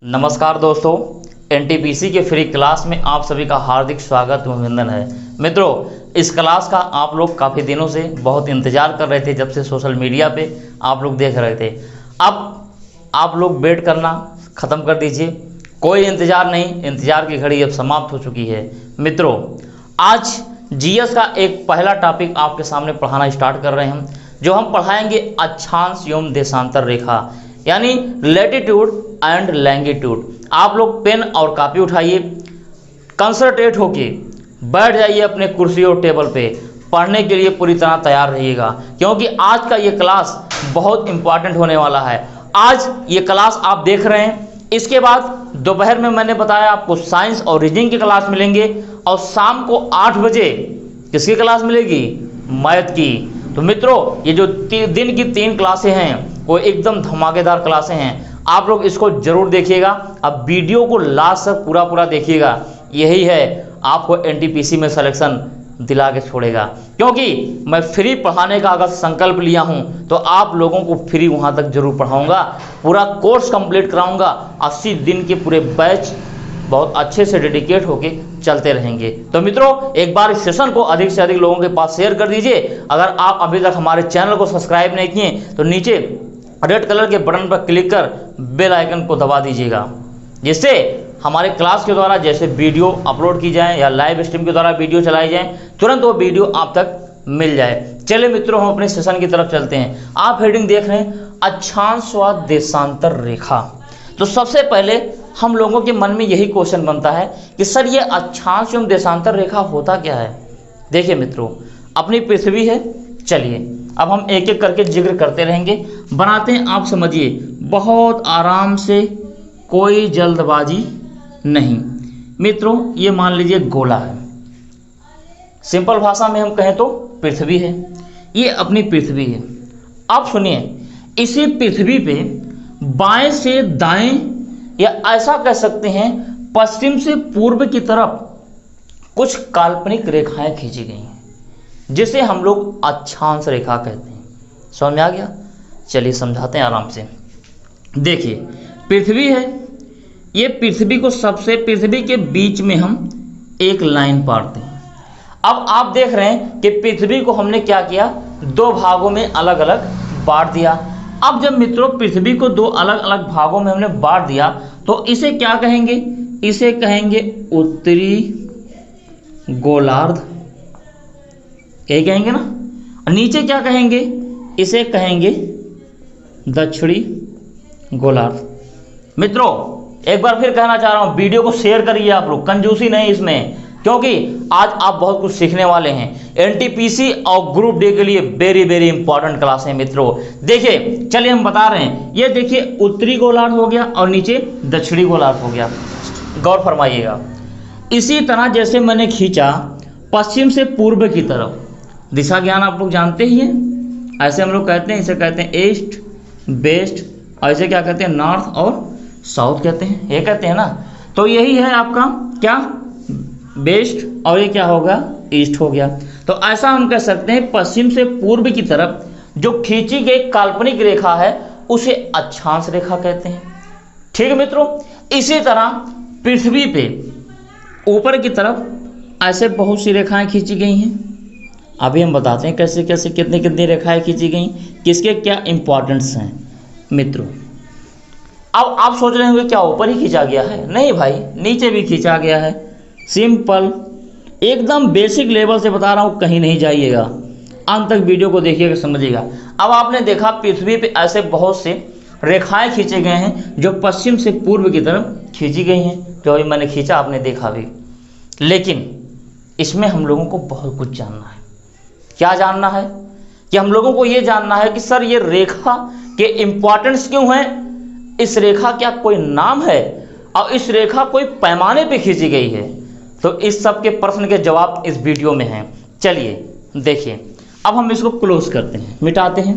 नमस्कार दोस्तों, एनटीपीसी के फ्री क्लास में आप सभी का हार्दिक स्वागत व अभिनंदन है। मित्रों, इस क्लास का आप लोग काफ़ी दिनों से बहुत इंतजार कर रहे थे, जब से सोशल मीडिया पे आप लोग देख रहे थे। अब आप लोग वेट करना ख़त्म कर दीजिए, कोई इंतज़ार नहीं, इंतज़ार की घड़ी अब समाप्त हो चुकी है। मित्रों, आज जीएस का एक पहला टॉपिक आपके सामने पढ़ाना स्टार्ट कर रहे हैं हम, जो हम पढ़ाएंगे अक्षांश एवं देशांतर रेखा, यानी लैटिट्यूड एंड लैंगिट्यूड। आप लोग पेन और कापी उठाइए, कंसंट्रेट होके बैठ जाइए अपने कुर्सी और टेबल पे, पढ़ने के लिए पूरी तरह तैयार रहिएगा, क्योंकि आज का ये क्लास बहुत इंपॉर्टेंट होने वाला है। आज ये क्लास आप देख रहे हैं, इसके बाद दोपहर में मैंने बताया आपको साइंस और रीजनिंग की क्लास मिलेंगे, और शाम को 8 बजे किसकी क्लास मिलेगी? मैथ की। तो मित्रों, ये जो दिन की 3 क्लासें हैं वो एकदम धमाकेदार क्लासें हैं, आप लोग इसको जरूर देखिएगा। अब वीडियो को लास्ट तक पूरा देखिएगा, यही है आपको एनटीपीसी में सिलेक्शन दिला के छोड़ेगा। क्योंकि मैं फ्री पढ़ाने का अगर संकल्प लिया हूं तो आप लोगों को फ्री वहां तक जरूर पढ़ाऊंगा, पूरा कोर्स कंप्लीट कराऊंगा। 80 दिन के पूरे बैच बहुत अच्छे से डेडिकेट होके चलते रहेंगे। तो मित्रों, एक बार इस सेशन को अधिक से अधिक लोगों के पास शेयर कर दीजिए। अगर आप अभी तक हमारे चैनल को सब्सक्राइब नहीं किए तो नीचे रेड कलर के बटन पर क्लिक कर बेल आइकन को दबा दीजिएगा, जिससे हमारे क्लास के द्वारा जैसे वीडियो अपलोड की जाए या लाइव स्ट्रीम के द्वारा वीडियो चलाई जाए, तुरंत वो वीडियो आप तक मिल जाए। चलिए मित्रों, हम अपने सेशन की तरफ चलते हैं। आप हेडिंग देख रहे हैं अक्षांश व देशांतर रेखा। तो सबसे पहले हम लोगों के मन में यही क्वेश्चन बनता है कि सर ये अक्षांश एवं देशांतर रेखा होता क्या है? देखिए मित्रों, अपनी पृथ्वी है, चलिए अब हम एक एक करके जिक्र करते रहेंगे, बनाते हैं, आप समझिए बहुत आराम से, कोई जल्दबाजी नहीं। मित्रों, ये मान लीजिए गोला है, सिंपल भाषा में हम कहें तो पृथ्वी है, ये अपनी पृथ्वी है। अब सुनिए, इसी पृथ्वी पे बाएं से दाएं या ऐसा कह सकते हैं पश्चिम से पूर्व की तरफ कुछ काल्पनिक रेखाएं खींची गई हैं, जिसे हम लोग अक्षांश रेखा कहते हैं। समझ में आ गया? चलिए समझाते हैं आराम से। देखिए, पृथ्वी है, ये पृथ्वी को सबसे पृथ्वी के बीच में हम एक लाइन पाड़ते हैं। अब आप देख रहे हैं कि पृथ्वी को हमने क्या किया, 2 भागों में अलग अलग बांट दिया। अब जब मित्रों पृथ्वी को 2 अलग अलग भागों में हमने बांट दिया तो इसे क्या कहेंगे? इसे कहेंगे उत्तरी गोलार्ध, यही कहेंगे ना। और नीचे क्या कहेंगे? इसे कहेंगे दक्षिणी गोलार्ध। मित्रों, एक बार फिर कहना चाह रहा हूं, वीडियो को शेयर करिए आप लोग, कंजूसी नहीं इसमें, क्योंकि आज आप बहुत कुछ सीखने वाले हैं। एनटीपीसी और ग्रुप डी के लिए वेरी इंपॉर्टेंट क्लास है मित्रों। देखिए, चलिए हम बता रहे हैं, ये देखिए उत्तरी गोलार्ध हो गया और नीचे दक्षिणी गोलार्ध हो गया। गौर फरमाइएगा। इसी तरह जैसे मैंने खींचा पश्चिम से पूर्व की तरफ, दिशा ज्ञान आप लोग जानते ही हैं, ऐसे हम लोग कहते हैं, इसे कहते हैं ईस्ट वेस्ट, और इसे क्या कहते हैं? नॉर्थ और साउथ कहते हैं, ये कहते हैं ना। तो यही है आपका क्या? वेस्ट, और ये क्या होगा? ईस्ट हो गया। तो ऐसा हम कह सकते हैं पश्चिम से पूर्व की तरफ जो खींची गई काल्पनिक रेखा है उसे अक्षांश रेखा कहते हैं। ठीक है मित्रों, इसी तरह पृथ्वी पे ऊपर की तरफ ऐसे बहुत सी रेखाएं खींची गई हैं। अभी हम बताते हैं कैसे कैसे कितनी कितनी रेखाएं खींची गई, किसके क्या इंपॉर्टेंस हैं मित्रों। अब आप सोच रहे होंगे क्या ऊपर ही खींचा गया है? नहीं भाई, नीचे भी खींचा गया है। सिंपल, एकदम बेसिक लेवल से बता रहा हूँ, कहीं नहीं जाइएगा, अंत तक वीडियो को देखिएगा, समझिएगा। अब आपने देखा पृथ्वी पे ऐसे बहुत से रेखाएं खींचे गए हैं जो पश्चिम से पूर्व की तरफ खींची गई हैं, जो अभी मैंने खींचा, आपने देखा भी। लेकिन इसमें हम लोगों को बहुत कुछ जानना है। क्या जानना है? कि हम लोगों को ये जानना है कि सर ये रेखा के इंपॉर्टेंस क्यों है, इस रेखा क्या कोई नाम है, और इस रेखा कोई पैमाने पे खींची गई है। तो इस सब के प्रश्न के जवाब इस वीडियो में हैं। चलिए देखिए, अब हम इसको क्लोज करते हैं, मिटाते हैं।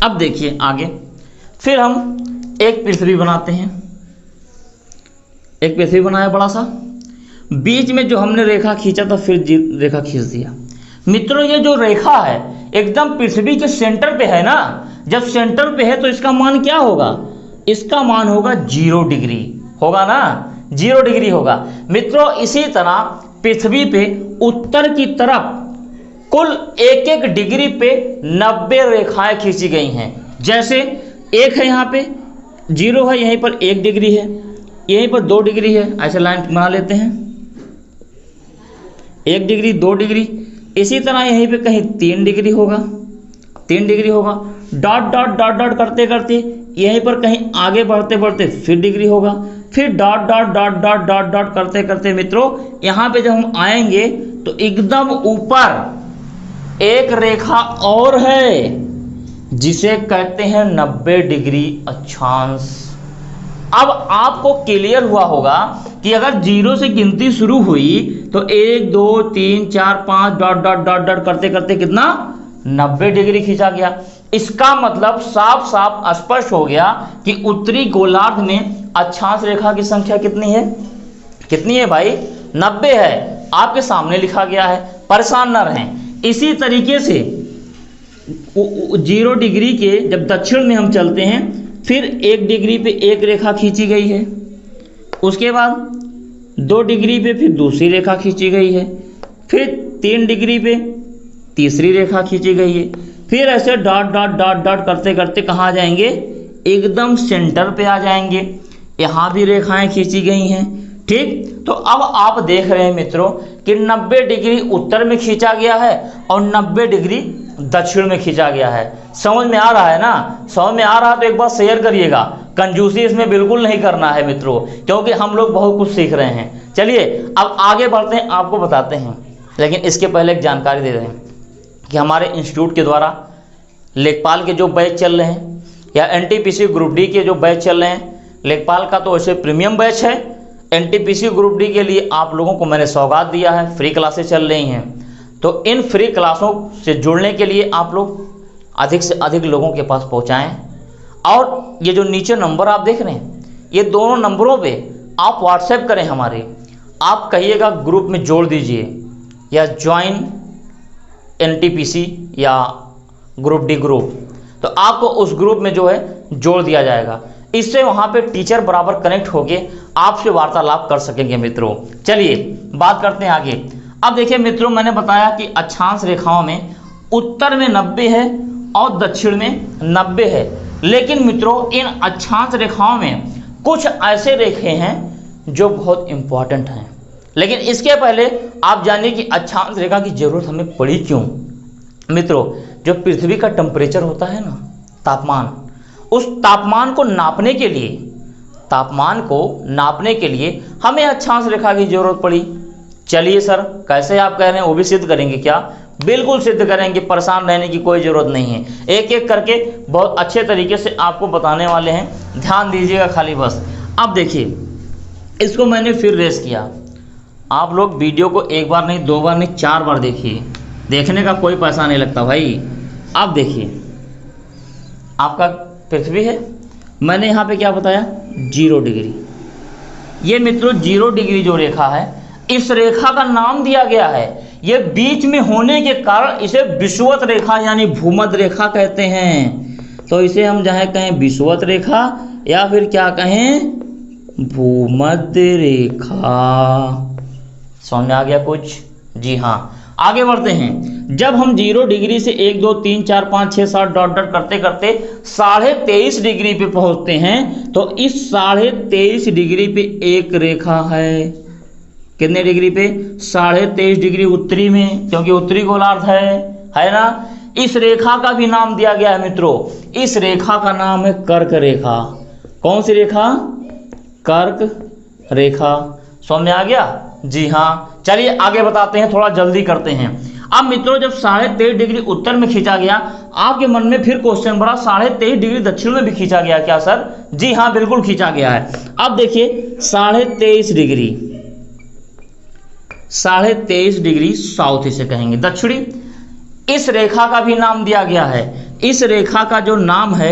अब देखिए आगे, फिर हम एक पृथ्वी बनाते हैं। एक पृथ्वी बनाया बड़ा सा, बीच में जो हमने रेखा खींचा था फिर रेखा खींच दिया। मित्रों, ये जो रेखा है एकदम पृथ्वी के सेंटर पे है ना। जब सेंटर पे है तो इसका मान क्या होगा? इसका मान होगा 0 डिग्री, होगा ना, 0 डिग्री होगा। मित्रों इसी तरह पृथ्वी पे उत्तर की तरफ कुल 1-1 डिग्री पे 90 रेखाएं खींची गई हैं। जैसे एक है यहाँ पे 0 है, यहीं पर 1 डिग्री है, यहीं पर 2 डिग्री है, ऐसे लाइन बना लेते हैं, 1 डिग्री 2 डिग्री। इसी तरह यहीं पे कहीं 3 डिग्री होगा, 3 डिग्री होगा। डॉट डॉट डॉट डॉट करते करते यहीं पर कहीं आगे बढ़ते बढ़ते फिर डिग्री होगा, फिर dot dot dot dot dot dot करते करते मित्रों यहाँ पे जब हम आएंगे तो एकदम ऊपर एक रेखा और है जिसे कहते हैं 90 डिग्री अक्षांश। अब आपको क्लियर हुआ होगा कि अगर 0 से गिनती शुरू हुई तो 1 2 3 4 5 डॉट डॉट डॉट डॉट करते करते कितना 90 डिग्री खींचा गया। इसका मतलब साफ साफ स्पष्ट हो गया कि उत्तरी गोलार्ध में अक्षांश रेखा की संख्या कितनी है, कितनी है भाई, 90 है, आपके सामने लिखा गया है, परेशान न रहें। इसी तरीके से 0 डिग्री के जब दक्षिण में हम चलते हैं फिर 1 डिग्री पे एक रेखा खींची गई है, उसके बाद 2 डिग्री पे फिर दूसरी रेखा खींची गई है, फिर 3 डिग्री पे तीसरी रेखा खींची गई है, फिर ऐसे डॉट डॉट डॉट डॉट करते करते कहाँ जाएंगे, एकदम सेंटर पे आ जाएंगे। यहाँ भी रेखाएं खींची गई हैं, ठीक। तो अब आप देख रहे हैं मित्रों कि 90 डिग्री उत्तर में खींचा गया है और 90 डिग्री दक्षिण में खींचा गया है। समझ में आ रहा है ना, समझ में आ रहा है तो एक बार शेयर करिएगा, कंजूसी इसमें बिल्कुल नहीं करना है मित्रों, क्योंकि हम लोग बहुत कुछ सीख रहे हैं। चलिए अब आगे बढ़ते हैं, आपको बताते हैं, लेकिन इसके पहले एक जानकारी दे रहे हैं कि हमारे इंस्टीट्यूट के द्वारा लेखपाल के जो बैच चल रहे हैं या एनटीपीसी ग्रुप डी के जो बैच चल रहे हैं, लेखपाल का तो वैसे प्रीमियम बैच है, एनटीपीसी ग्रुप डी के लिए आप लोगों को मैंने सौगात दिया है, फ्री क्लासेस चल रही हैं। तो इन फ्री क्लासों से जुड़ने के लिए आप लोग अधिक से अधिक लोगों के पास पहुंचाएं, और ये जो नीचे नंबर आप देख रहे हैं ये दोनों नंबरों पे आप व्हाट्सएप करें हमारे, आप कहिएगा ग्रुप में जोड़ दीजिए या ज्वाइन एनटीपीसी या ग्रुप डी ग्रुप, तो आपको उस ग्रुप में जो है जोड़ दिया जाएगा। इससे वहाँ पे टीचर बराबर कनेक्ट होके आपसे वार्तालाप कर सकेंगे मित्रों। चलिए बात करते हैं आगे। अब देखिए मित्रों, मैंने बताया कि अक्षांश रेखाओं में उत्तर में 90 है और दक्षिण में 90 है, लेकिन मित्रों इन अक्षांश रेखाओं में कुछ ऐसे रेखे हैं जो बहुत इंपॉर्टेंट हैं। लेकिन इसके पहले आप जानिए कि अक्षांश रेखा की जरूरत हमें पड़ी क्यों। मित्रों जो पृथ्वी का टेम्परेचर होता है ना, तापमान, उस तापमान को नापने के लिए, तापमान को नापने के लिए हमें अक्षांश रेखा की जरूरत पड़ी। चलिए सर कैसे आप कह रहे हैं, वो भी सिद्ध करेंगे क्या? बिल्कुल सिद्ध करेंगे, परेशान रहने की कोई ज़रूरत नहीं है। एक एक करके बहुत अच्छे तरीके से आपको बताने वाले हैं, ध्यान दीजिएगा खाली बस। अब देखिए इसको मैंने फिर रेस किया, आप लोग वीडियो को एक बार नहीं, 2 बार नहीं, 4 बार देखिए, देखने का कोई पैसा नहीं लगता भाई। अब देखिए आपका पृथ्वी है, मैंने यहाँ पे क्या बताया 0 डिग्री। ये मित्रों 0 डिग्री जो रेखा है, इस रेखा का नाम दिया गया है, ये बीच में होने के कारण इसे विषुवत रेखा यानी भूमध्य रेखा कहते हैं। तो इसे हम चाहे कहें विषुवत रेखा या फिर क्या कहें भूमध्य रेखा। समझ में आ गया कुछ? जी हाँ, आगे बढ़ते हैं। जब हम 0 डिग्री से 1 2 3 4 5 6 7 डॉट डॉट करते करते 23.5 डिग्री पे पहुंचते हैं, तो इस 23.5 डिग्री पे एक रेखा है। कितने डिग्री पे? 23.5 डिग्री उत्तरी में, क्योंकि उत्तरी गोलार्ध है ना। इस रेखा का भी नाम दिया गया है मित्रों, इस रेखा का नाम है कर्क रेखा। कौन सी रेखा? कर्क रेखा। समझ में आ गया? जी हाँ, चलिए आगे बताते हैं, थोड़ा जल्दी करते हैं। अब मित्रों जब 23.5 डिग्री उत्तर में खींचा गया, आपके मन में फिर क्वेश्चन बड़ा 23.5 डिग्री दक्षिण में भी खींचा गया क्या सर? जी हाँ बिल्कुल खींचा गया है। अब देखिए 23.5 डिग्री, 23.5 डिग्री साउथ इसे कहेंगे, दक्षिणी। इस रेखा का भी नाम दिया गया है, इस रेखा का जो नाम है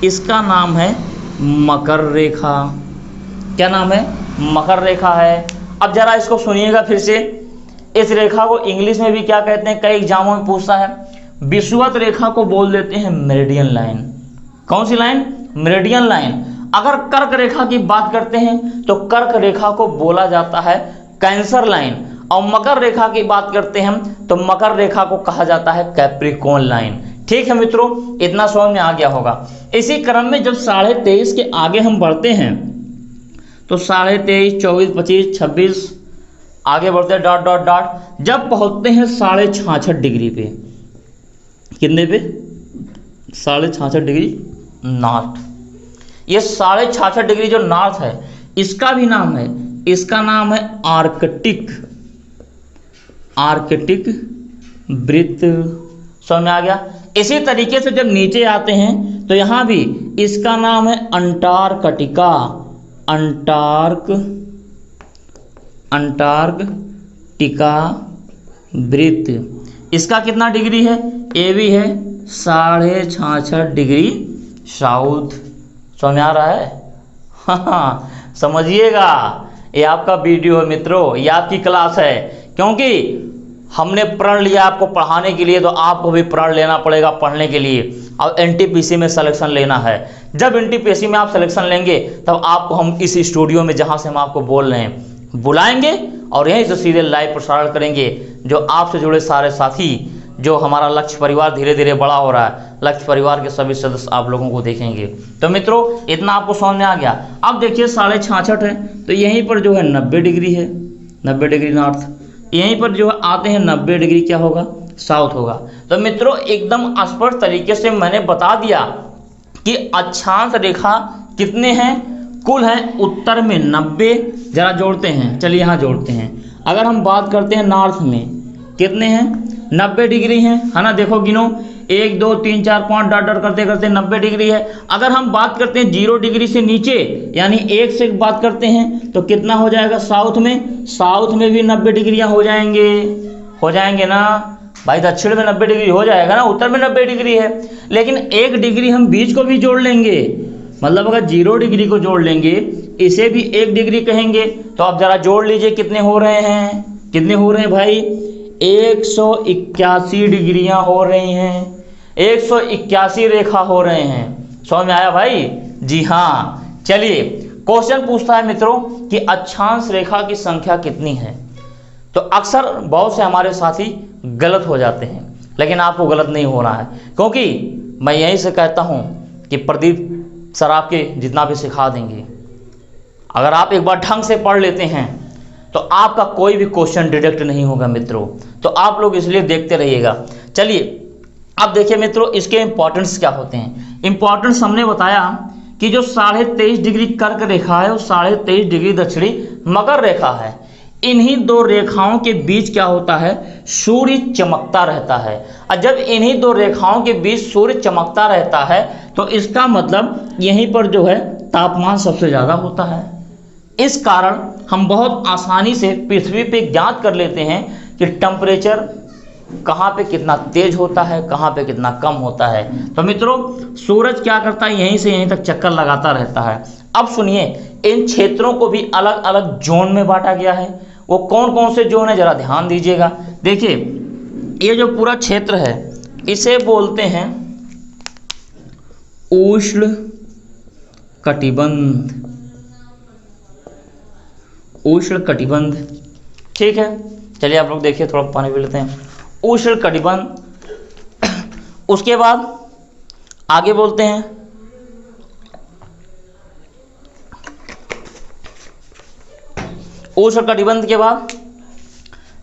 इसका नाम है मकर रेखा। क्या नाम है? मकर रेखा है। अब जरा इसको सुनिएगा फिर से, इस रेखा को इंग्लिश में भी क्या कहते हैं, कई एग्जामों में पूछता है। विषुवत रेखा को बोल देते हैं मेरिडियन लाइन। कौन सी लाइन? Meridian line. अगर कर्क रेखा की बात करते हैं तो कर्क रेखा को बोला जाता है कैंसर लाइन, और मकर रेखा की बात करते हैं तो मकर रेखा को कहा जाता है कैप्रिकॉर्न लाइन। ठीक है मित्रों, इतना समझ में आ गया होगा। इसी क्रम में जब 23.5 के आगे हम बढ़ते हैं तो 23.5, 24, 25, 26 आगे बढ़ते हैं डॉट डॉट डॉट, जब पहुंचते हैं 66.5 डिग्री पे, कितने पे? 66.5 डिग्री नॉर्थ। ये 66.5 डिग्री जो नॉर्थ है इसका भी नाम है, इसका नाम है आर्कटिक, आर्कटिक वृत्त। समझ में आ गया। इसी तरीके से जब नीचे आते हैं तो यहां भी इसका नाम है अंटार्कटिका, अंटार्कटिका वृत्त। इसका कितना डिग्री है? ये भी है 66.5 डिग्री साउथ। समझ में आ रहा है? हाँ, समझिएगा, ये आपका वीडियो है मित्रों, ये आपकी क्लास है। क्योंकि हमने प्रण लिया आपको पढ़ाने के लिए, तो आपको भी प्रण लेना पड़ेगा पढ़ने के लिए, और एनटीपीसी में सिलेक्शन लेना है। जब एनटीपीसी में आप सिलेक्शन लेंगे तब आपको हम इस स्टूडियो में जहां से हम आपको बोल रहे हैं बुलाएंगे और यहीं से सीधे लाइव प्रसारण करेंगे। जो आपसे जुड़े सारे साथी, जो हमारा लक्ष्य परिवार धीरे धीरे बड़ा हो रहा है, लक्ष्य परिवार के सभी सदस्य आप लोगों को देखेंगे। तो मित्रों इतना आपको समझ में आ गया। अब देखिए 66.5 है तो यहीं पर जो है 90 डिग्री है, 90 डिग्री नॉर्थ। यहीं पर जो आते हैं 90 डिग्री क्या होगा? साउथ होगा। तो मित्रों एकदम स्पष्ट तरीके से मैंने बता दिया कि अक्षांश रेखा कितने हैं, कुल हैं उत्तर में 90। जरा जोड़ते हैं, चलिए यहाँ जोड़ते हैं। अगर हम बात करते हैं नॉर्थ में कितने हैं? 90 डिग्री हैं, है ना। देखो गिनो, 1 2 3 4 5 डॉट डॉट करते करते 90 डिग्री है। अगर हम बात करते हैं 0 डिग्री से नीचे यानी 1 से बात करते हैं तो कितना हो जाएगा साउथ में? साउथ में भी 90 डिग्रियां हो जाएंगे ना भाई। दक्षिण में 90 डिग्री हो जाएगा ना, उत्तर में 90 डिग्री है। लेकिन 1 डिग्री हम बीच को भी जोड़ लेंगे, मतलब अगर 0 डिग्री को जोड़ लेंगे इसे भी 1 डिग्री कहेंगे। तो आप जरा जोड़ लीजिए कितने हो रहे हैं, कितने हो रहे हैं भाई? 181 डिग्रियां हो रही हैं, 181 रेखा हो रहे हैं। समझ में आया भाई? जी हाँ। चलिए क्वेश्चन पूछता है मित्रों कि अक्षांश रेखा की संख्या कितनी है। तो अक्सर बहुत से हमारे साथी गलत हो जाते हैं, लेकिन आपको गलत नहीं होना है, क्योंकि मैं यहीं से कहता हूं कि प्रदीप सर आपके जितना भी सिखा देंगे। अगर आप एक बार ढंग से पढ़ लेते हैं तो आपका कोई भी क्वेश्चन डिडक्ट नहीं होगा मित्रों। तो आप लोग इसलिए देखते रहिएगा। चलिए अब देखिए मित्रों इसके इंपॉर्टेंस क्या होते हैं। इंपॉर्टेंस हमने बताया कि जो 23.5 डिग्री कर्क रेखा है वो 23.5 डिग्री दक्षिणी मकर रेखा है। इन्हीं दो रेखाओं के बीच क्या होता है? सूर्य चमकता रहता है। और जब इन्हीं दो रेखाओं के बीच सूर्य चमकता रहता है तो इसका मतलब यहीं पर जो है तापमान सबसे ज़्यादा होता है। इस कारण हम बहुत आसानी से पृथ्वी पे ज्ञात कर लेते हैं कि टेम्परेचर कहाँ पे कितना तेज होता है, कहाँ पे कितना कम होता है। तो मित्रों सूरज क्या करता है? यहीं से यहीं तक चक्कर लगाता रहता है। अब सुनिए, इन क्षेत्रों को भी अलग अलग जोन में बांटा गया है। वो कौन कौन से जोन है जरा ध्यान दीजिएगा। देखिए ये जो पूरा क्षेत्र है इसे बोलते हैं उष्ण कटिबंध, उष्ण कटिबंध। ठीक है, चलिए आप लोग देखिए, थोड़ा पानी पी लेते हैं। उष्ण कटिबंध। उसके बाद आगे बोलते हैं उष्ण कटिबंध के बाद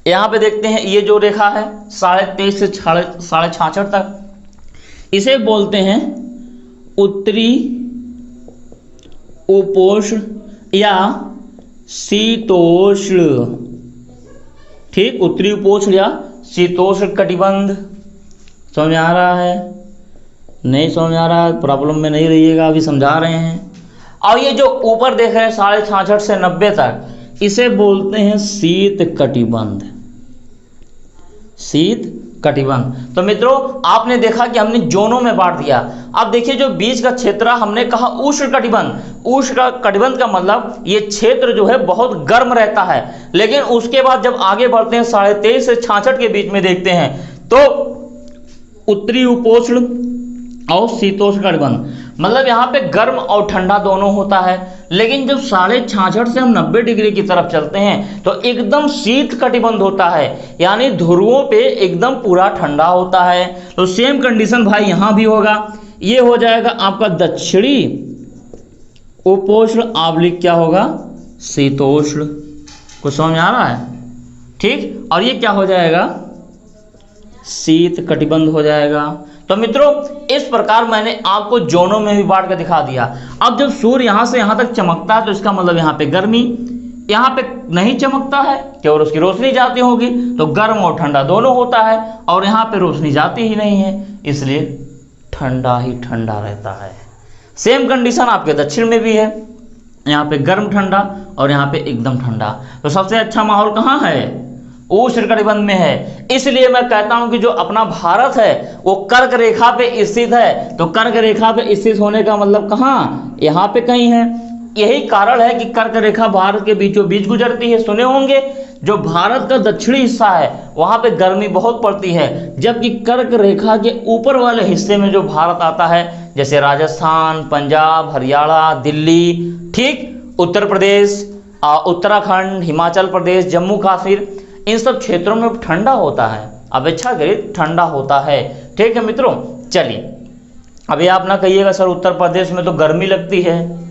यहां पे देखते हैं ये जो रेखा है 23.5 से 66.5 तक, इसे बोलते हैं उत्तरी उपोष्ण या शीतोष्ण। ठीक, उत्तरी उपोष्ण या शीतोष्ण कटिबंध। समझ में आ रहा है? नहीं समझ में आ रहा है? प्रॉब्लम में नहीं रहिएगा, अभी समझा रहे हैं। और ये जो ऊपर देख रहे हैं 66.5 से 90 तक, इसे बोलते हैं शीत कटिबंध, शीत कटिबंध। तो मित्रों आपने देखा कि हमने जोनों में बांट दिया। अब देखिए जो बीच का क्षेत्र हमने कहा उष्ण कटिबंध। उष्ण कटिबंध का मतलब ये क्षेत्र जो है बहुत गर्म रहता है। लेकिन उसके बाद जब आगे बढ़ते हैं 23.5 से 66 के बीच में देखते हैं तो उत्तरी उपोष्ण और शीतोष्ण कटिबंध। मतलब यहाँ पे गर्म और ठंडा दोनों होता है। लेकिन जब 66.5 से हम 90 डिग्री की तरफ चलते हैं तो एकदम शीत कटिबंध होता है, यानी ध्रुवों पे एकदम पूरा ठंडा होता है। तो सेम कंडीशन भाई यहाँ भी होगा, ये हो जाएगा आपका दक्षिणी उपोष्ण आबलिक क्या होगा, शीतोष्ण। कुछ समझ में आ रहा है? ठीक। और ये क्या हो जाएगा, शीत कटिबंध हो जाएगा। तो मित्रों इस प्रकार मैंने आपको जोनों में भी बांट कर दिखा दिया। अब जब सूर्य यहाँ से यहाँ तक चमकता है तो इसका मतलब यहाँ पे गर्मी, यहाँ पे नहीं चमकता है केवल उसकी रोशनी जाती होगी, तो गर्म और ठंडा दोनों होता है, और यहाँ पे रोशनी जाती ही नहीं है, इसलिए ठंडा ही ठंडा रहता है। सेम कंडीशन आपके दक्षिण में भी है, यहाँ पे गर्म ठंडा और यहाँ पे एकदम ठंडा। तो सबसे अच्छा माहौल कहाँ है, उष्ण कटिबंध में है। इसलिए मैं कहता हूं कि जो अपना भारत है वो कर्क रेखा पे स्थित है। तो कर्क रेखा पे स्थित होने का मतलब कहाँ, यहाँ पे कहीं है। यही कारण है कि कर्क रेखा भारत के बीचों बीच गुजरती है। सुने होंगे जो भारत का दक्षिणी हिस्सा है वहां पे गर्मी बहुत पड़ती है, जबकि कर्क रेखा के ऊपर वाले हिस्से में जो भारत आता है, जैसे राजस्थान, पंजाब, हरियाणा, दिल्ली, ठीक, उत्तर प्रदेश, उत्तराखंड, हिमाचल प्रदेश, जम्मू कश्मीर, इन सब क्षेत्रों में ठंडा होता है, अपेक्षाकृत ठंडा होता है। ठीक है मित्रों, चलिए अभी आप ना कहिएगा सर उत्तर प्रदेश में तो गर्मी लगती है।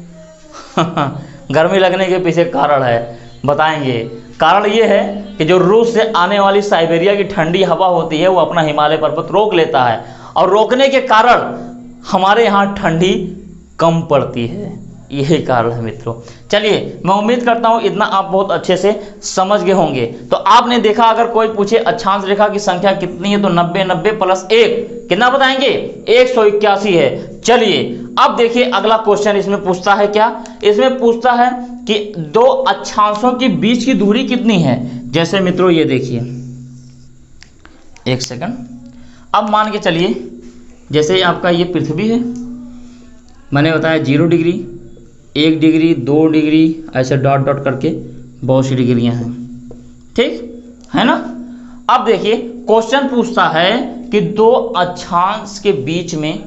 गर्मी लगने के पीछे कारण है, बताएंगे। कारण ये है कि जो रूस से आने वाली साइबेरिया की ठंडी हवा होती है वो अपना हिमालय पर्वत रोक लेता है, और रोकने के कारण हमारे यहाँ ठंडी कम पड़ती है, यही कारण है मित्रों। चलिए मैं उम्मीद करता हूं इतना आप बहुत अच्छे से समझ गए होंगे। तो आपने देखा अगर कोई पूछे अक्षांश रेखा की संख्या कितनी है तो 90 90 प्लस 1 कितना बताएंगे, 181 है। चलिए अब देखिए अगला क्वेश्चन इसमें पूछता है क्या, इसमें पूछता है कि दो अक्षांशों के बीच की दूरी कितनी है। जैसे मित्रों ये देखिए, एक सेकंड, अब मान के चलिए जैसे आपका ये पृथ्वी है, मैंने बताया 0 डिग्री, 1 डिग्री, 2 डिग्री, ऐसे डॉट डॉट करके बहुत सी डिग्रियां हैं, ठीक है ना। अब देखिए क्वेश्चन पूछता है कि दो अक्षांश के बीच में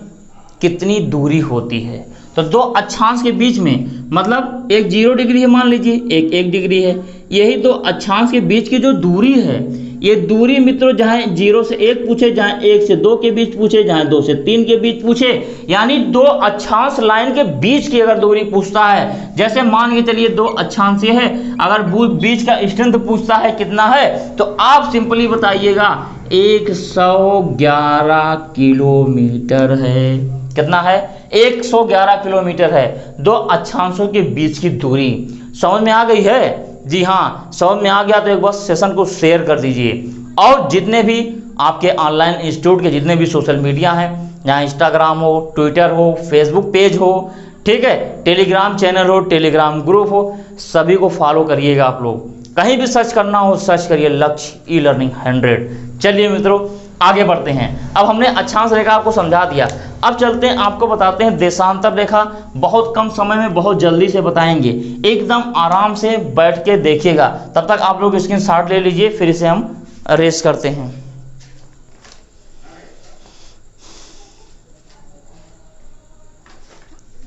कितनी दूरी होती है। तो दो अक्षांश के बीच में मतलब एक 0 डिग्री है मान लीजिए, एक 1 डिग्री है, यही दो अक्षांश के बीच की जो दूरी है, ये दूरी मित्रों जहाँ 0 से 1 पूछे, जहाँ 1 से 2 के बीच पूछे, जहाँ 2 से 3 के बीच पूछे, यानी दो अक्षांश लाइन के बीच की अगर दूरी पूछता है, जैसे मान के चलिए दो अक्षांश ये है, अगर बीच का स्ट्रेंथ पूछता है कितना है, तो आप सिंपली बताइएगा 111 किलोमीटर है। कितना है, 111 किलोमीटर है दो अक्षांशों के बीच की दूरी। समझ में आ गई है? जी हाँ, समझ में आ गया तो एक बार सेशन को शेयर कर दीजिए। और जितने भी आपके ऑनलाइन इंस्टीट्यूट के जितने भी सोशल मीडिया हैं, जहाँ इंस्टाग्राम हो, ट्विटर हो, फेसबुक पेज हो, ठीक है, टेलीग्राम चैनल हो, टेलीग्राम ग्रुप हो, सभी को फॉलो करिएगा। आप लोग कहीं भी सर्च करना हो सर्च करिए लक्ष्य ई लर्निंग 100। चलिए मित्रों आगे बढ़ते हैं। अब हमने अक्षांश रेखा आपको समझा दिया, अब चलते हैं आपको बताते हैं देशांतर रेखा। बहुत कम समय में बहुत जल्दी से बताएंगे, एकदम आराम से बैठ के देखिएगा। तब तक आप लोग स्क्रीनशॉट ले लीजिए, फिर इसे हम रेस करते हैं।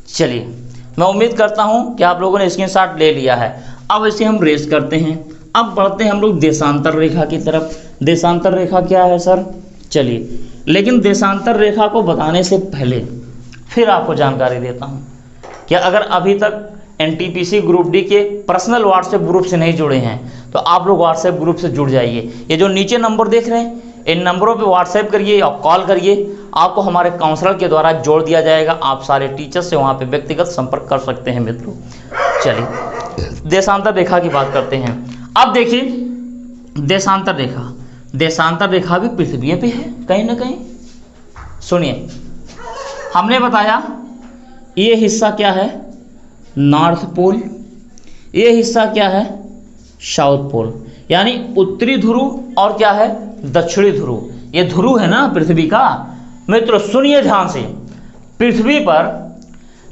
चलिए मैं उम्मीद करता हूं कि आप लोगों ने स्क्रीनशॉट ले लिया है। अब इसे हम रेस करते हैं। अब बढ़ते हैं हम लोग देशांतर रेखा की तरफ। देशांतर रेखा क्या है सर? चलिए, लेकिन देशांतर रेखा को बताने से पहले फिर आपको जानकारी देता हूं कि अगर अभी तक एनटीपीसी ग्रुप डी के पर्सनल व्हाट्सएप ग्रुप से नहीं जुड़े हैं तो आप लोग व्हाट्सएप ग्रुप से जुड़ जाइए। ये जो नीचे नंबर देख रहे हैं इन नंबरों पे व्हाट्सएप करिए या कॉल करिए, आपको हमारे काउंसलर के द्वारा जोड़ दिया जाएगा। आप सारे टीचर से वहाँ पे व्यक्तिगत संपर्क कर सकते हैं मित्रों। चलिए देशांतर रेखा की बात करते हैं। अब देखिए देशांतर रेखा, देशांतर रेखा भी पृथ्वी पे है कहीं ना कहीं। सुनिए, हमने बताया ये हिस्सा क्या है, नॉर्थ पोल, ये हिस्सा क्या है, साउथ पोल, यानी उत्तरी ध्रुव और क्या है, दक्षिणी ध्रुव। ये ध्रुव है ना पृथ्वी का। मित्रों सुनिए ध्यान से, पृथ्वी पर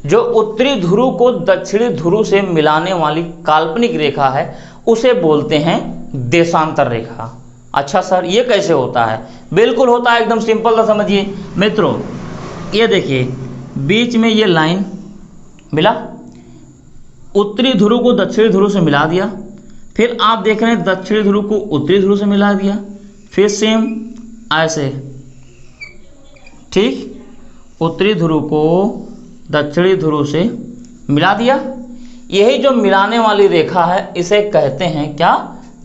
जो उत्तरी ध्रुव को दक्षिणी ध्रुव से मिलाने वाली काल्पनिक रेखा है उसे बोलते हैं देशांतर रेखा। अच्छा सर ये कैसे होता है? बिल्कुल होता है, एकदम सिंपल था, समझिए मित्रों। ये देखिए बीच में ये लाइन मिला, उत्तरी ध्रुव को दक्षिणी ध्रुव से मिला दिया, फिर आप देख रहे हैं दक्षिणी ध्रुव को उत्तरी ध्रुव से मिला दिया, फिर सेम ऐसे, ठीक, उत्तरी ध्रुव को दक्षिणी ध्रुव से मिला दिया। यही जो मिलाने वाली रेखा है इसे कहते हैं क्या,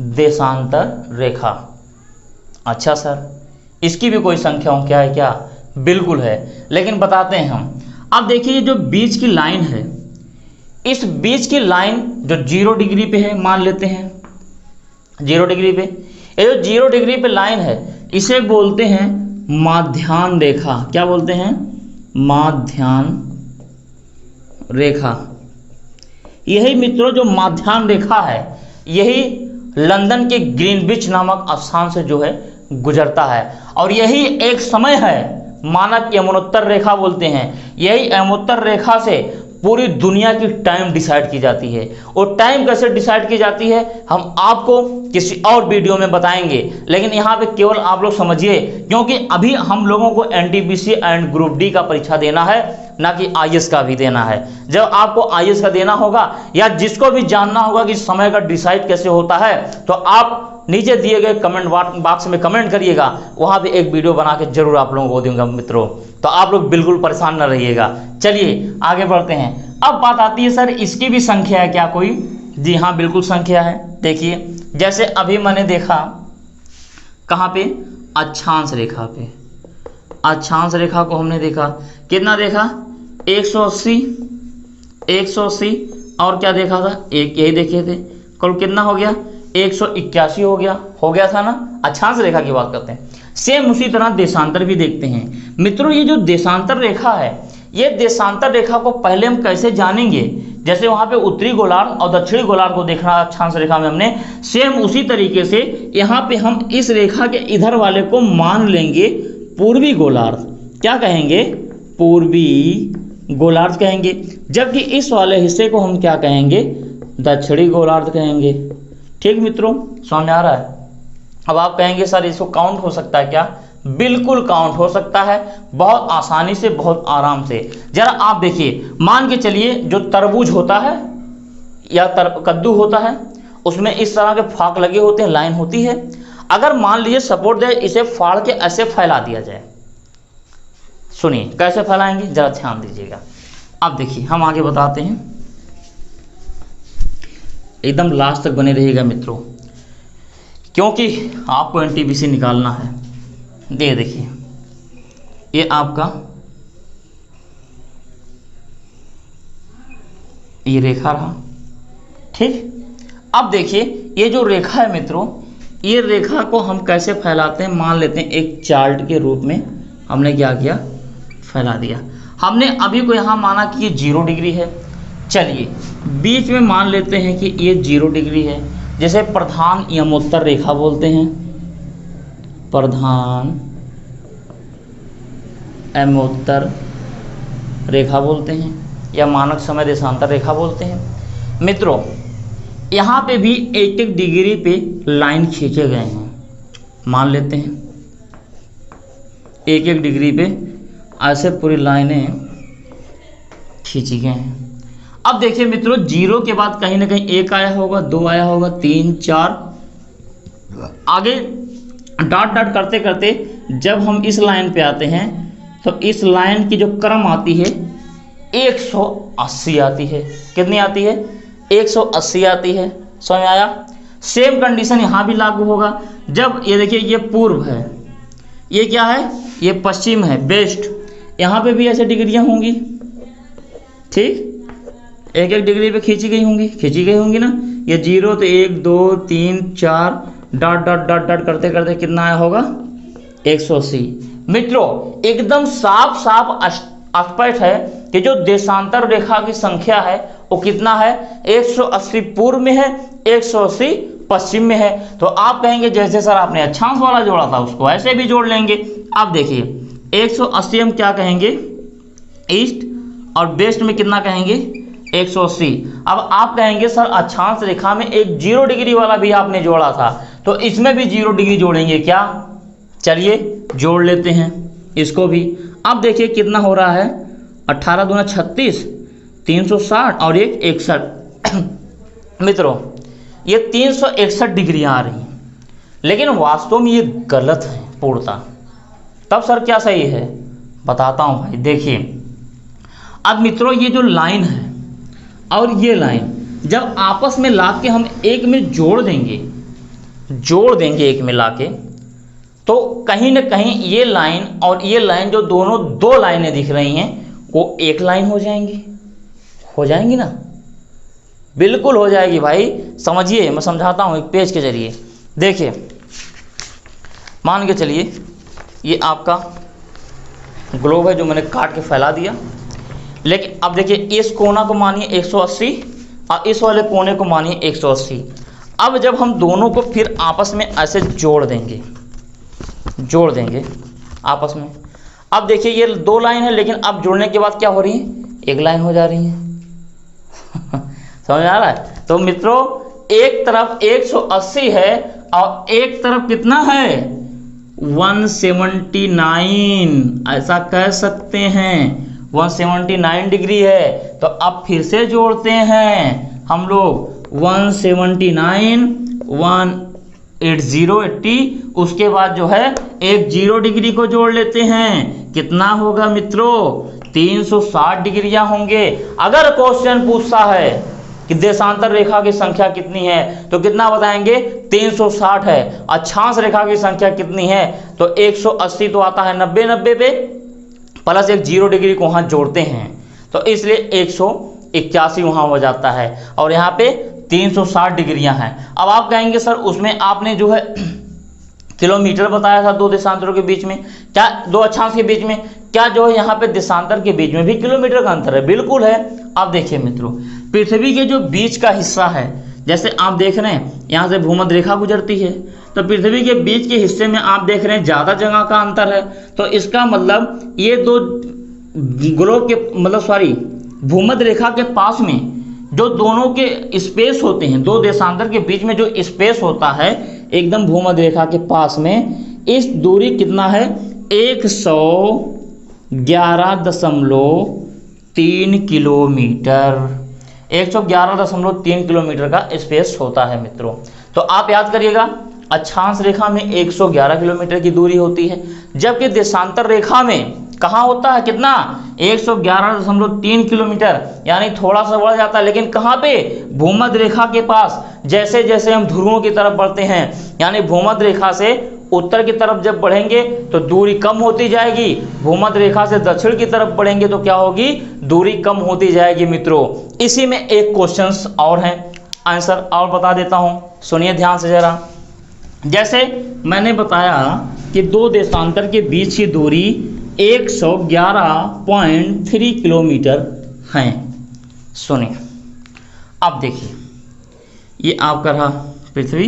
देशांतर रेखा। अच्छा सर, इसकी भी कोई संख्या क्या है क्या, बिल्कुल है, लेकिन बताते हैं हम। अब देखिए ये जो बीच की लाइन है, इस बीच की लाइन जो 0 डिग्री पे है, मान लेते हैं 0 डिग्री पे, ये जो 0 डिग्री पे लाइन है इसे बोलते हैं माध्याह्न रेखा। क्या बोलते हैं, माध्याह्न रेखा। यही मित्रों जो माध्याह्न रेखा है, यही लंदन के ग्रीनविच नामक स्थान से जो है गुजरता है, और यही एक समय है मानक यमुनोत्तर रेखा बोलते हैं। यही यमुनोत्तर रेखा से पूरी दुनिया की टाइम डिसाइड की जाती है। और टाइम कैसे डिसाइड की जाती है हम आपको किसी और वीडियो में बताएंगे, लेकिन यहाँ पे केवल आप लोग समझिए, क्योंकि अभी हम लोगों को एनटीपीसी एंड ग्रुप डी का परीक्षा देना है, ना कि आईएएस का भी देना है। जब आपको आईएएस का देना होगा या जिसको भी जानना होगा कि समय का डिसाइड कैसे होता है, तो आप नीचे दिए गए कमेंट बॉक्स में कमेंट करिएगा, वहाँ पे एक वीडियो बना के जरूर आप लोगों को दूंगा मित्रों, तो आप लोग बिल्कुल परेशान न रहिएगा। चलिए आगे बढ़ते हैं। अब बात आती है सर इसकी भी संख्या है क्या कोई, जी हाँ बिल्कुल संख्या है। देखिए जैसे अभी मैंने देखा कहाँ पे, अक्षांश रेखा पे, अक्षांश रेखा को हमने देखा, कितना देखा 180, 180 और क्या देखा था, एक यही देखे थे, कल कितना हो गया 181 हो गया था ना। अक्षांश रेखा की बात करते हैं। सेम उसी तरह देशांतर भी देखते हैं मित्रों। ये जो देशांतर रेखा है, ये देशांतर रेखा को पहले हम कैसे जानेंगे, जैसे वहाँ पे उत्तरी गोलार्ध और दक्षिणी गोलार्ध को देखना अक्षांश रेखा में हमने, सेम उसी तरीके से यहाँ पे हम इस रेखा के इधर वाले को मान लेंगे पूर्वी गोलार्ध। क्या कहेंगे, पूर्वी गोलार्ध कहेंगे, जबकि इस वाले हिस्से को हम क्या कहेंगे, दक्षिणी गोलार्ध कहेंगे। ठीक मित्रों, समझ में आ रहा है। अब आप कहेंगे सर इसको काउंट हो सकता है क्या, बिल्कुल काउंट हो सकता है, बहुत आसानी से, बहुत आराम से। जरा आप देखिए, मान के चलिए जो तरबूज होता है या कद्दू होता है, उसमें इस तरह के फाक लगे होते हैं, लाइन होती है। अगर मान लीजिए सपोर्ट दे, इसे फाड़ के ऐसे फैला दिया जाए, सुनिए कैसे फैलाएंगे, जरा ध्यान दीजिएगा। अब देखिए हम आगे बताते हैं, एकदम लास्ट तक बने रहिएगा मित्रों, क्योंकि आपको एनटीपीसी निकालना है। देखिए ये आपका ये रेखा रहा, ठीक। अब देखिए ये जो रेखा है मित्रों, ये रेखा को हम कैसे फैलाते हैं, मान लेते हैं एक चार्ट के रूप में हमने क्या किया, फैला दिया। हमने अभी को यहाँ माना कि ये 0 डिग्री है, चलिए बीच में मान लेते हैं कि ये 0 डिग्री है, जैसे प्रधान यमोत्तर रेखा बोलते हैं, प्रधान यमोत्तर रेखा बोलते हैं, या मानक समय देशांतर रेखा बोलते हैं। मित्रों यहाँ पे भी 1-1 डिग्री पे लाइन खींचे गए हैं, मान लेते हैं 1-1 डिग्री पे ऐसे पूरी लाइनें खींची गए हैं। अब देखिए मित्रों, 0 के बाद कहीं ना कहीं 1 आया होगा, 2 आया होगा, 3, 4, आगे डॉट डॉट करते करते जब हम इस लाइन पे आते हैं तो इस लाइन की जो क्रम आती है 180 आती है। कितनी आती है, 180 आती है। समझ में आया। सेम कंडीशन यहाँ भी लागू होगा। जब ये देखिए ये पूर्व है, ये क्या है, ये पश्चिम है, वेस्ट, यहाँ पे भी ऐसे डिग्रियाँ होंगी, ठीक, 1-1 डिग्री पे खींची गई होंगी ना। ये 0 तो 1, 2, 3, 4 डॉट डॉट डॉट डॉट करते करते कितना आया होगा, 180। मित्रों एकदम साफ स्पष्ट है कि जो देशांतर रेखा की संख्या है वो कितना है, 180 पूर्व में है, 180 पश्चिम में है। तो आप कहेंगे जैसे सर आपने अक्षांश वाला जोड़ा था उसको ऐसे भी जोड़ लेंगे। अब देखिए 180 हम क्या कहेंगे, ईस्ट, और वेस्ट में कितना कहेंगे, 180। अब आप कहेंगे सर अक्षांश रेखा में एक 0 डिग्री वाला भी आपने जोड़ा था, तो इसमें भी 0 डिग्री जोड़ेंगे क्या, चलिए जोड़ लेते हैं इसको भी। अब देखिए कितना हो रहा है, 18 दूना 36, 360 और एक 61। मित्रों ये 361 डिग्रियाँ आ रही हैं, लेकिन वास्तव में ये गलत है पूर्णतः। तब सर क्या सही है, बताता हूँ भाई। देखिए अब मित्रों ये जो लाइन है और ये लाइन जब आपस में ला के हम एक में जोड़ देंगे एक में ला के, तो कहीं ना कहीं ये लाइन और ये लाइन जो दोनों दो लाइनें दिख रही हैं वो एक लाइन हो जाएंगी ना, बिल्कुल हो जाएगी भाई। समझिए, मैं समझाता हूँ एक पेज के जरिए। देखिए मान के चलिए ये आपका ग्लोब है जो मैंने काट के फैला दिया, लेकिन अब देखिए इस कोना को मानिए 180 और इस वाले कोने को मानिए 180। अब जब हम दोनों को फिर आपस में ऐसे जोड़ देंगे आपस में, अब देखिए ये दो लाइन है, लेकिन अब जोड़ने के बाद क्या हो रही है, एक लाइन हो जा रही है। समझ आ रहा है? तो मित्रों एक तरफ 180 है और एक तरफ कितना है 179, ऐसा कह सकते हैं 179 डिग्री है। तो अब फिर से जोड़ते हैं हम लोग 179 180 उसके बाद जो है एक 0 डिग्री को जोड़ लेते हैं। कितना होगा मित्रों 360 डिग्रियां होंगे। अगर क्वेश्चन पूछता है कि देशांतर रेखा की संख्या कितनी है तो कितना बताएंगे 360 है। अक्षांश रेखा की संख्या कितनी है तो 180 तो आता है 90 पे, प्लस एक 0 डिग्री को वहां जोड़ते हैं तो इसलिए 181 वहां हो जाता है और यहाँ पे 360 डिग्रियां हैं। अब आप कहेंगे सर उसमें आपने जो है किलोमीटर बताया था दो देशांतरों के बीच में, क्या दो अक्षांश के बीच में, क्या जो है यहाँ पे देशांतर के बीच में भी किलोमीटर का अंतर है? बिल्कुल है। अब देखिए मित्रों पृथ्वी के जो बीच का हिस्सा है, जैसे आप देख रहे हैं यहाँ से भूमध्य रेखा गुजरती है, तो पृथ्वी के बीच के हिस्से में आप देख रहे हैं ज़्यादा जगह का अंतर है। तो इसका मतलब ये दो ग्लोब के भूमध्य रेखा के पास में जो दोनों के स्पेस होते हैं, दो देशांतर के बीच में जो स्पेस होता है एकदम भूमध्य रेखा के पास में, इस दूरी कितना है 111.3 किलोमीटर। 111.3 किलोमीटर का स्पेस होता है मित्रों। तो आप याद करिएगा अक्षांश रेखा में 111 किलोमीटर की दूरी होती है, जबकि देशांतर रेखा में कहाँ होता है कितना 111.3 किलोमीटर, यानी थोड़ा सा बढ़ जाता है। लेकिन कहाँ पे भूमध्य रेखा के पास। जैसे जैसे हम ध्रुवों की तरफ बढ़ते हैं यानी भूमध्य रेखा से उत्तर की तरफ जब बढ़ेंगे तो दूरी कम होती जाएगी, भूमध्य रेखा से दक्षिण की तरफ बढ़ेंगे तो क्या होगी दूरी कम होती जाएगी मित्रों। इसी में एक क्वेश्चन और है, आंसर और बता देता हूं, सुनिए ध्यान से जरा। जैसे मैंने बताया कि दो देशांतर के बीच की दूरी 111.3 किलोमीटर है। सुनिए अब देखिए ये आपका रहा पृथ्वी,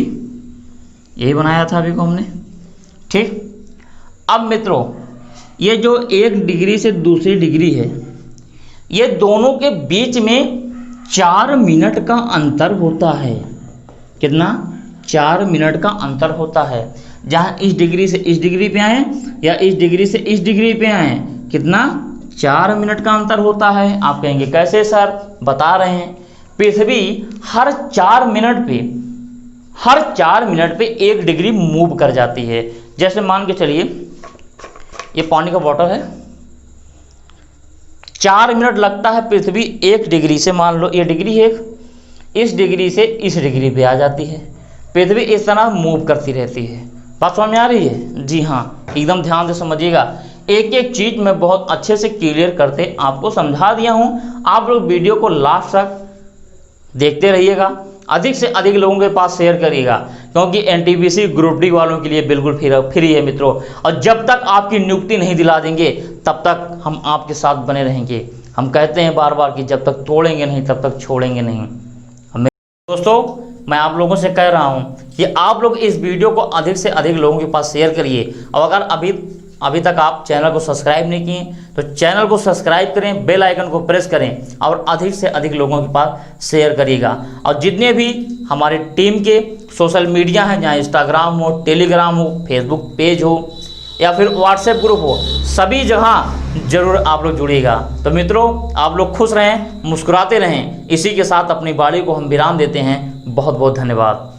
यही बनाया था अभी को हमने, ठीक। अब मित्रों ये जो एक डिग्री से दूसरी डिग्री है, ये दोनों के बीच में 4 मिनट का अंतर होता है। कितना 4 मिनट का अंतर होता है। जहाँ इस डिग्री से इस डिग्री पे आए या इस डिग्री से इस डिग्री पे आए, कितना 4 मिनट का अंतर होता है। आप कहेंगे कैसे सर, बता रहे हैं। पृथ्वी हर 4 मिनट पे 1 डिग्री मूव कर जाती है। जैसे मान के चलिए ये पानी का बॉटल है, 4 मिनट लगता है पृथ्वी 1 डिग्री से, मान लो ये डिग्री है, इस डिग्री से इस डिग्री पे आ जाती है। पृथ्वी इस तरह मूव करती रहती है। बात समझ में आ रही है? जी हाँ, एकदम ध्यान से समझिएगा। एक एक चीज मैं बहुत अच्छे से क्लियर करते आपको समझा दिया हूँ। आप लोग वीडियो को लास्ट तक देखते रहिएगा, अधिक से अधिक लोगों के पास शेयर करिएगा, क्योंकि एनटीपीसी ग्रुप डी वालों के लिए बिल्कुल फ्री है मित्रों। और जब तक आपकी नियुक्ति नहीं दिला देंगे तब तक हम आपके साथ बने रहेंगे। हम कहते हैं बार बार कि जब तक तोड़ेंगे नहीं तब तक छोड़ेंगे नहीं। दोस्तों मैं आप लोगों से कह रहा हूं कि आप लोग इस वीडियो को अधिक से अधिक लोगों के पास शेयर करिए। और अगर अभी तक आप चैनल को सब्सक्राइब नहीं किए तो चैनल को सब्सक्राइब करें, बेल आइकन को प्रेस करें और अधिक से अधिक लोगों के पास शेयर करिएगा। और जितने भी हमारे टीम के सोशल मीडिया हैं, जहाँ इंस्टाग्राम हो, टेलीग्राम हो, फेसबुक पेज हो, या फिर व्हाट्सएप ग्रुप हो, सभी जगह जरूर आप लोग जुड़िएगा। तो मित्रों, आप लोग खुश रहें, मुस्कुराते रहें। इसी के साथ अपनी वाणी को हम विराम देते हैं। बहुत बहुत धन्यवाद।